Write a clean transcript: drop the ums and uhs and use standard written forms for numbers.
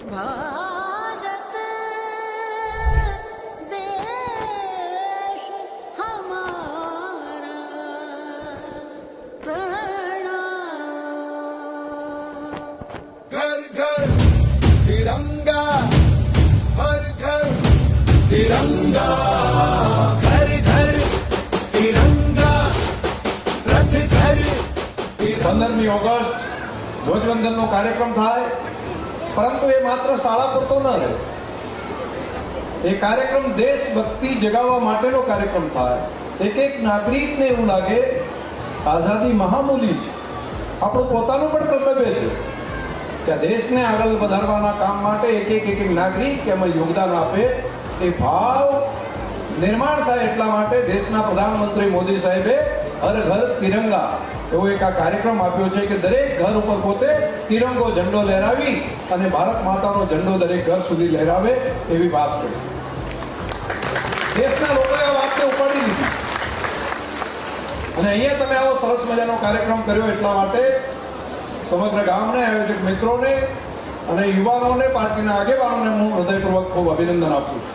भारत देश हमारा प्रणाम। घर घर तिरंगा, हर घर तिरंगा, घर घर तिरंगा, रथ घर 15મી ઓગસ્ટ ધ્વજવંદનનો કાર્યક્રમ થાય, પરંતુ એ માત્ર શાળા પૂરતો ન રહે. એ કાર્યક્રમ દેશભક્તિ જગાવવા માટેનો કાર્યક્રમ થાય. એક એક નાગરિકને એવું લાગે આઝાદી મહામૂલી છે, આપણું પોતાનું પણ કર્તવ્ય છે કે આ દેશને આગળ વધારવાના કામ માટે એક એક નાગરિક એમાં યોગદાન આપે. એ ભાવ નિર્માણ થાય એટલા માટે દેશના પ્રધાનમંત્રી મોદી સાહેબે હર ઘર તિરંગા એવો એક આ કાર્યક્રમ આપ્યો છે કે દરેક ઘર ઉપર પોતે તિરંગો ઝંડો લહેરાવી અને ભારત માતાનો ઝંડો દરેક ઘર સુધી લહેરાવે એવી વાત કરી. દેશના લોકોએ આ વાતને ઉપાડી લીધી અને અહીંયા તમે આવો સરસ મજાનો કાર્યક્રમ કર્યો એટલા માટે સમગ્ર ગામને, આયોજક મિત્રોને અને યુવાનોને, પાર્ટીના આગેવાનોને હું હૃદયપૂર્વક ખૂબ અભિનંદન આપું છું.